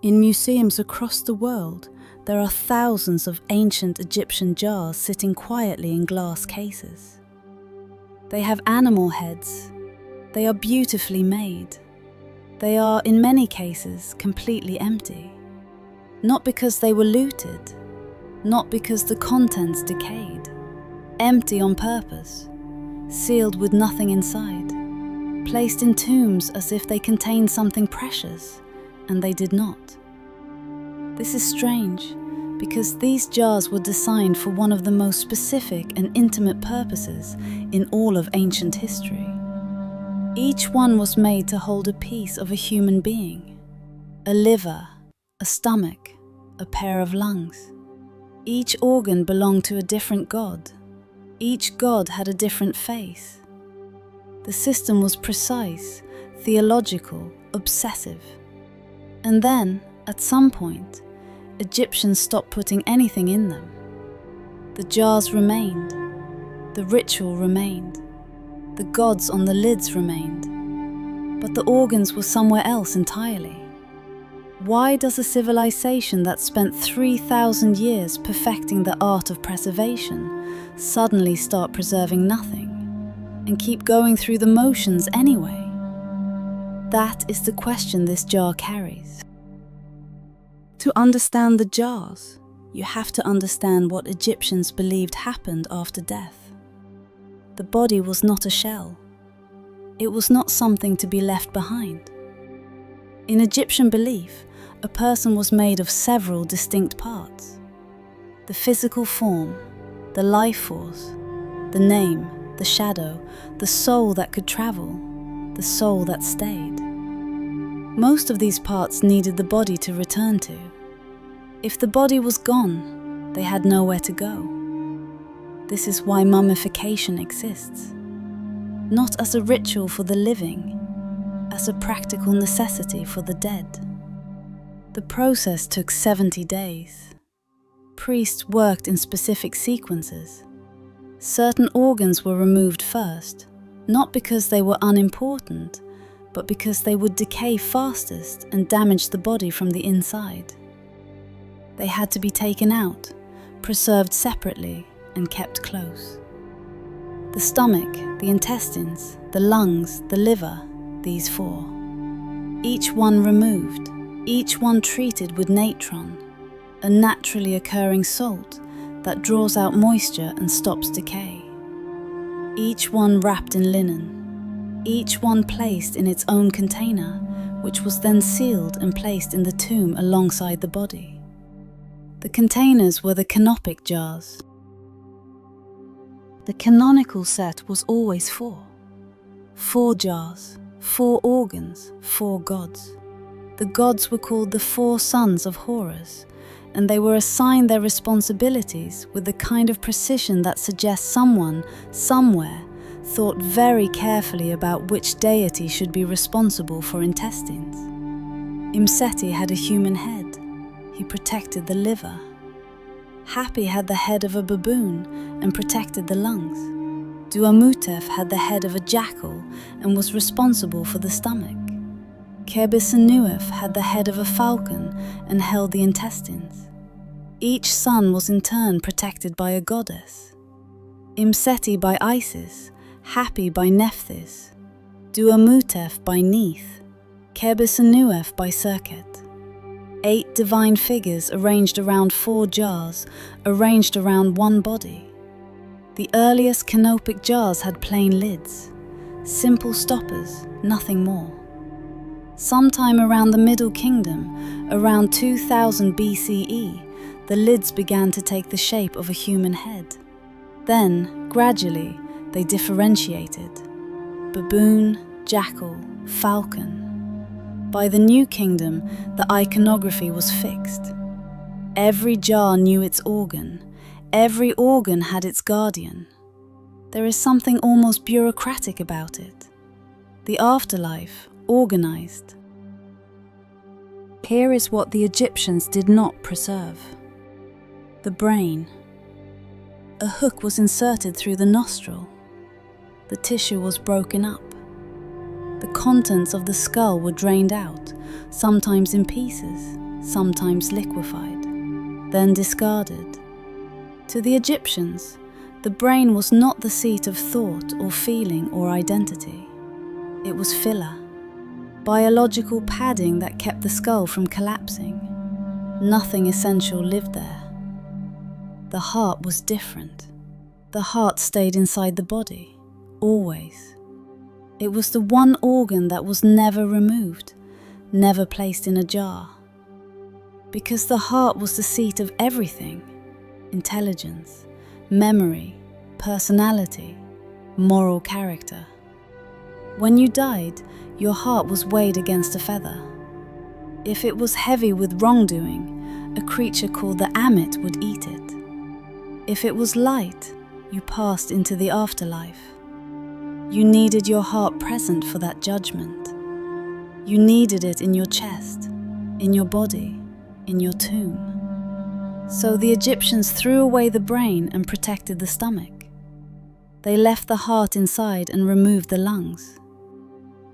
In museums across the world, there are thousands of ancient Egyptian jars sitting quietly in glass cases. They have animal heads. They are beautifully made. They are, in many cases, completely empty. Not because they were looted, not because the contents decayed. Empty on purpose, sealed with nothing inside, placed in tombs as if they contained something precious, and they did not. This is strange, because these jars were designed for one of the most specific and intimate purposes in all of ancient history. Each one was made to hold a piece of a human being, a liver, a stomach, a pair of lungs. Each organ belonged to a different god. Each god had a different face. The system was precise, theological, obsessive. And then, at some point, Egyptians stopped putting anything in them. The jars remained. The ritual remained. The gods on the lids remained. But the organs were somewhere else entirely. Why does a civilization that spent 3,000 years perfecting the art of preservation suddenly start preserving nothing and keep going through the motions anyway? That is the question this jar carries. To understand the jars, you have to understand what Egyptians believed happened after death. The body was not a shell. It was not something to be left behind. In Egyptian belief, a person was made of several distinct parts. The physical form, the life force, the name, the shadow, the soul that could travel, the soul that stayed. Most of these parts needed the body to return to. If the body was gone, they had nowhere to go. This is why mummification exists. Not as a ritual for the living, as a practical necessity for the dead. The process took 70 days. Priests worked in specific sequences. Certain organs were removed first, not because they were unimportant, but because they would decay fastest and damage the body from the inside. They had to be taken out, preserved separately, and kept close. The stomach, the intestines, the lungs, the liver, these four. Each one removed, each one treated with natron, a naturally occurring salt that draws out moisture and stops decay. Each one wrapped in linen, each one placed in its own container, which was then sealed and placed in the tomb alongside the body. The containers were the Canopic jars. The canonical set was always four. 4 jars, 4 organs, 4 gods. The gods were called the 4 sons of Horus, and they were assigned their responsibilities with the kind of precision that suggests someone, somewhere, thought very carefully about which deity should be responsible for intestines. Imseti had a human head. He protected the liver. Hapi had the head of a baboon and protected the lungs. Duamutef had the head of a jackal and was responsible for the stomach. Kebisenuef had the head of a falcon and held the intestines. Each son was in turn protected by a goddess. Imseti by Isis, Hapi by Nephthys, Duamutef by Neith, Kebisenuef by Serket. 8 divine figures arranged around 4 jars, arranged around one body. The earliest canopic jars had plain lids, simple stoppers, nothing more. Sometime around the Middle Kingdom, around 2000 BCE, the lids began to take the shape of a human head. Then, gradually, they differentiated: baboon, jackal, falcon. By the New Kingdom, the iconography was fixed. Every jar knew its organ. Every organ had its guardian. There is something almost bureaucratic about it. The afterlife, organized. Here is what the Egyptians did not preserve. The brain. A hook was inserted through the nostril. The tissue was broken up. The contents of the skull were drained out, sometimes in pieces, sometimes liquefied, then discarded. To the Egyptians, the brain was not the seat of thought or feeling or identity. It was filler, biological padding that kept the skull from collapsing. Nothing essential lived there. The heart was different. The heart stayed inside the body, always. It was the one organ that was never removed, never placed in a jar. Because the heart was the seat of everything: intelligence, memory, personality, moral character. When you died, your heart was weighed against a feather. If it was heavy with wrongdoing, a creature called the Amit would eat it. If it was light, you passed into the afterlife. You needed your heart present for that judgment. You needed it in your chest, in your body, in your tomb. So the Egyptians threw away the brain and protected the stomach. They left the heart inside and removed the lungs.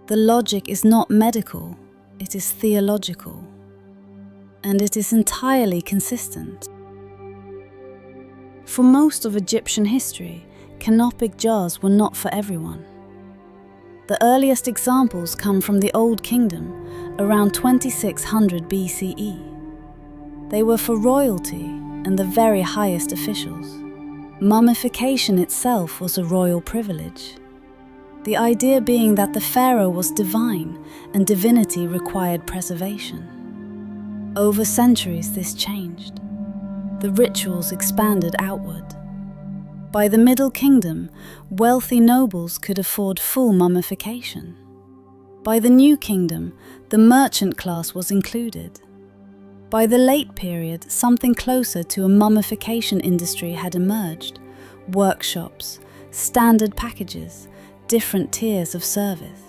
The logic is not medical, it is theological. And it is entirely consistent. For most of Egyptian history, canopic jars were not for everyone. The earliest examples come from the Old Kingdom, around 2600 BCE. They were for royalty and the very highest officials. Mummification itself was a royal privilege. The idea being that the pharaoh was divine and divinity required preservation. Over centuries this changed. The rituals expanded outward. By the Middle Kingdom, wealthy nobles could afford full mummification. By the New Kingdom, the merchant class was included. By the late period, something closer to a mummification industry had emerged: workshops, standard packages, different tiers of service.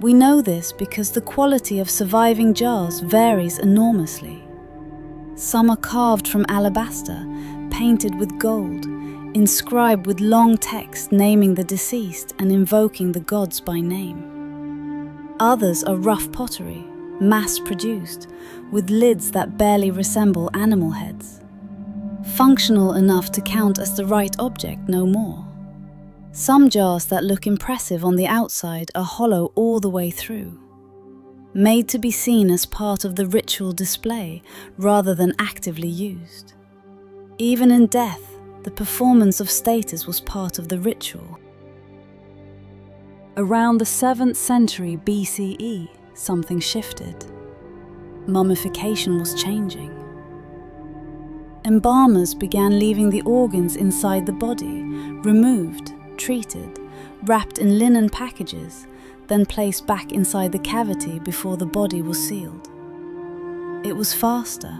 We know this because the quality of surviving jars varies enormously. Some are carved from alabaster, painted with gold, inscribed with long text naming the deceased and invoking the gods by name. Others are rough pottery, mass-produced, with lids that barely resemble animal heads. Functional enough to count as the right object, no more. Some jars that look impressive on the outside are hollow all the way through, made to be seen as part of the ritual display rather than actively used. Even in death, the performance of status was part of the ritual. Around the 7th century BCE, something shifted. Mummification was changing. Embalmers began leaving the organs inside the body, removed, treated, wrapped in linen packages, then placed back inside the cavity before the body was sealed. It was faster.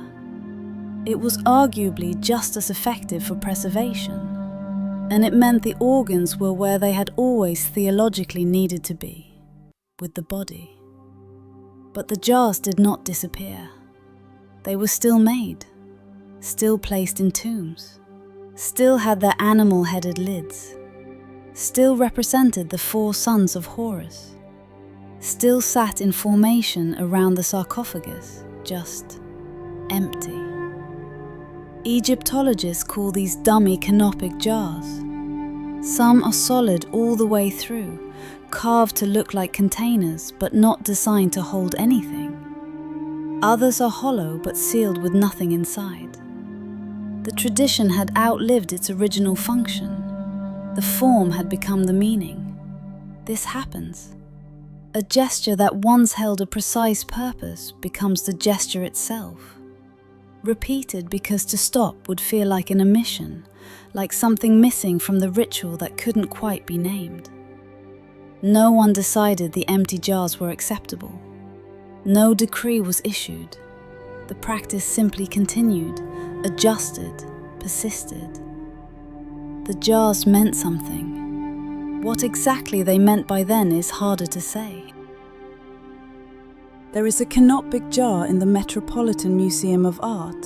It was arguably just as effective for preservation, and it meant the organs were where they had always theologically needed to be, with the body. But the jars did not disappear. They were still made, still placed in tombs, still had their animal-headed lids, still represented the 4 sons of Horus, still sat in formation around the sarcophagus, just empty. Egyptologists call these dummy canopic jars. Some are solid all the way through, carved to look like containers but not designed to hold anything. Others are hollow but sealed with nothing inside. The tradition had outlived its original function. The form had become the meaning. This happens. A gesture that once held a precise purpose becomes the gesture itself. Repeated because to stop would feel like an omission, like something missing from the ritual that couldn't quite be named. No one decided the empty jars were acceptable. No decree was issued. The practice simply continued, adjusted, persisted. The jars meant something. What exactly they meant by then is harder to say. There is a canopic jar in the Metropolitan Museum of Art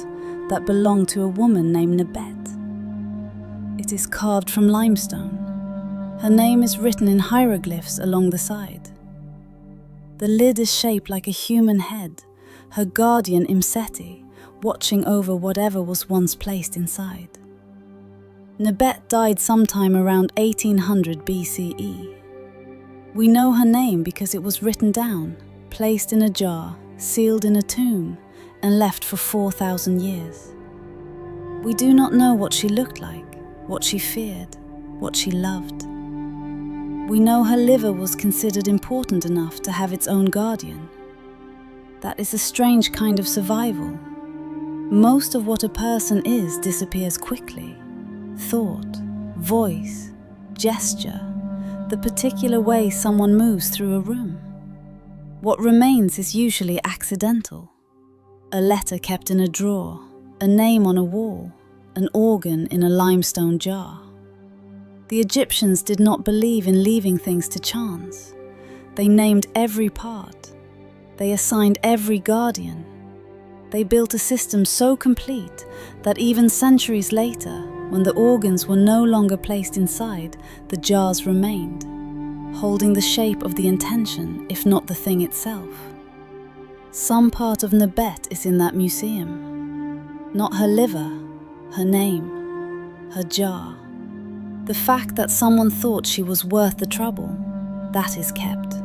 that belonged to a woman named Nebet. It is carved from limestone. Her name is written in hieroglyphs along the side. The lid is shaped like a human head, her guardian Imseti, watching over whatever was once placed inside. Nebet died sometime around 1800 BCE. We know her name because it was written down, placed in a jar, sealed in a tomb, and left for 4,000 years. We do not know what she looked like, what she feared, what she loved. We know her liver was considered important enough to have its own guardian. That is a strange kind of survival. Most of what a person is disappears quickly. Thought, voice, gesture, the particular way someone moves through a room. What remains is usually accidental. A letter kept in a drawer, a name on a wall, an organ in a limestone jar. The Egyptians did not believe in leaving things to chance. They named every part. They assigned every guardian. They built a system so complete that even centuries later, when the organs were no longer placed inside, the jars remained, holding the shape of the intention, if not the thing itself. Some part of Nebet is in that museum. Not her liver, her name, her jar. The fact that someone thought she was worth the trouble, that is kept.